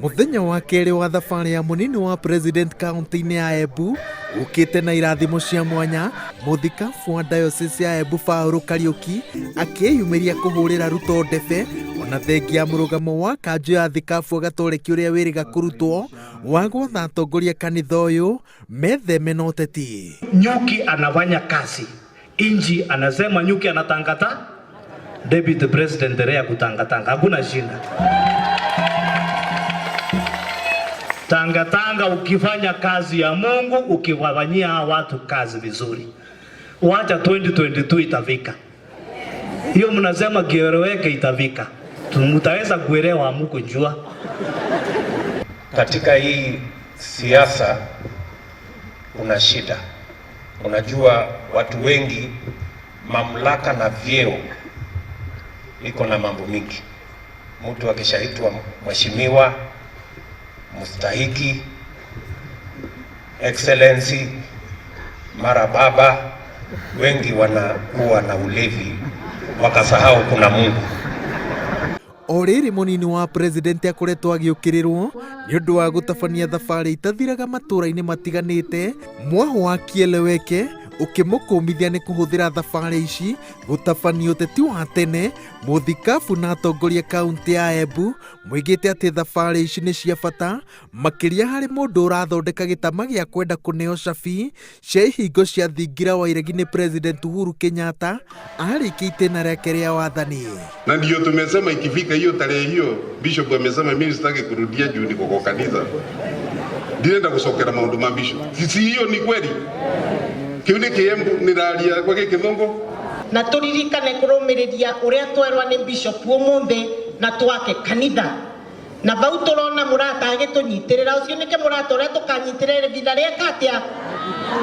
Muthenya wa keri wa thabarĩ ya munini wa president kaunti-inĩ ya Embu ukite na irathimo cia mwanya, muthikabu wa diocese ya Embu Paul Kariuki akĩyumĩria kũhũrĩra Ruto ndebe ona thengia ya mũrũgamo wa kanjũ ya thikabu gatoleki ũrĩa wĩrĩga kũrutwo wa gwatha atongoria kanitha ũyũ metheme na ũteti. Nyuki anafanya kazi, inji anasema nyuki anatangata, deputy president rea kutangatanga, hakuna shinda. Tangatanga ukifanya kazi ya Mungu, ukiwafanyia watu kazi vizuri, wacha 2022 itafika. Hiyo mnasema kieleweke, itafika. Mtaweza kuelewa Mungu jua. Katika hii siasa kuna shida. Unajua watu wengi, mamlaka na vyeo iko na mambo mingi. Mtu akishaitwa mheshimiwa, mustahiki, excellency, mara baba, wengi wanakuwa na ulevi wakasahau kuna Mungu. Orĩrĩ munini wa president akoretwo agĩũkĩrĩrwo nĩ ũndũ wa gũtabania thabarĩ itathiraga matũũra-inĩ matiganĩte, mwaho wa kieleweke ukimũkũmithia nĩ kũhũthĩra thabarĩ ici gũtabania ũteti wa tene. Muthikabu na atongoria kaunti ya Embu moigĩte atĩ thabarĩ ici nĩ cia bata makĩria harĩ mũndũ ũrathondeka gĩtama gĩa kwenda kũneo cabi cia ihingo cia thingira wa iregi nĩ President Uhuru Kenyatta arĩkia itĩna rĩake rĩa wathani. Na ndio tumesema ikifika hiyo tarehe hiyo, Bishop amesema mimi sitaki kurudia juu niko kwa kanisa, ndienda kusokera maundu ma Bishop. Sisi hiyo ni kweli? Kiuni Kiembu niraria kwa Githongo na turirikane kurumiriria uria twerwa ni Bishop umuthi na twake kanitha na bau turona murata agitunyitirira ucio nike murata uria tukanyitirira thina rieka atia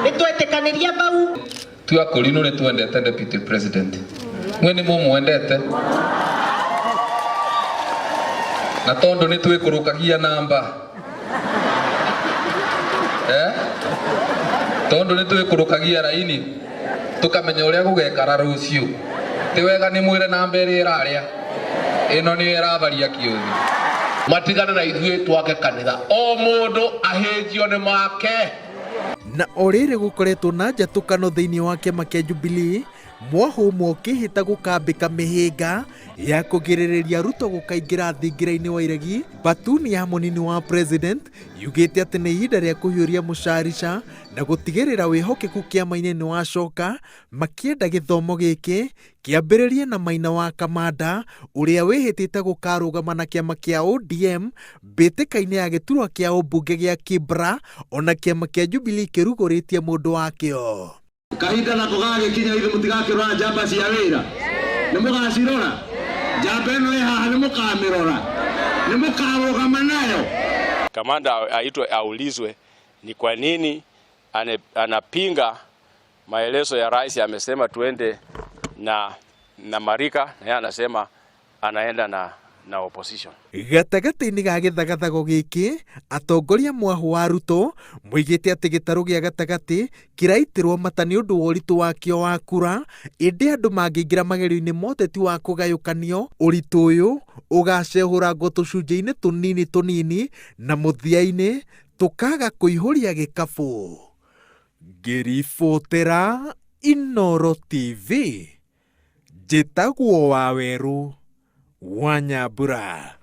nitwetikaniria bau tu akorino ni twendete deputy president mwene mumwendete na tondo ni twikurukagia namba tondo nĩ twĩkũrũkagia raini tukamenya ũrĩa gũgekara rũciũ ti wega nĩ mwĩre namba ĩrĩa ĩrarĩa ĩno nĩ ĩrabaria kĩũthi matigane na ithuĩ twake kanitha o mũndũ ahĩnjio nĩ make. Na orĩrĩ gũkoretwo na njatũkano thĩinĩ wa kĩama kĩa Jubilee, mwaho ũmwe ũkĩhĩta gũkambĩka mĩhĩnga ya kũgirĩrĩria Ruto gũkaingĩra thingira-inĩ wa iregi. Batuni ya munini wa president yugĩte atĩ nĩ ihinda rĩa kũhiũria mũcarica na gũtigĩrĩra wĩhokeku kĩama-inĩ nĩ wacoka, makĩenda gĩthomo gĩkĩ kĩambĩrĩrie na Maina wa Kamanda ũrĩa wĩhĩtĩte gũkarũgama na kĩama kĩa ODM mbĩtĩka-inĩ ya gĩturwa kĩa ũmbunge gĩa Kibra, ona kĩama kĩa Jubilee kĩrugũrĩtie mũndũ wakĩo. Kahinda na kũgagĩkinya ithuĩ mũtigakĩrora njamba cia wĩra, nĩ mũgacirora njamba ĩno ĩ haha, nĩ mũkamĩrora, nĩ mũkarũgama nayo. Kamanda aitwe aulizwe ni kwa nini anapinga maelezo ya rais. Amesema tuende na Marika na yeye anasema anaenda na opposition. Gatagati-inĩ ga gĩthagathago gĩkĩ, atongoria mwaho wa Ruto moigĩte atĩ gĩtarũ gĩa gatagatĩ kĩraitĩrwo mata nĩ ũndũ wa ũritũ wakĩo wa kura, ĩndĩ andũ mangĩingĩra magerio-inĩ ma ũteti wa kũgayũkanio, ũritũ ũyũ ũgacehũrangwo tũcunjĩ-inĩ tũnini na mũthia-inĩ tũkaga kũihũria gĩkabũ. Ngĩribotera Inooro TV, njĩtagwo Waweru wa Nyambura.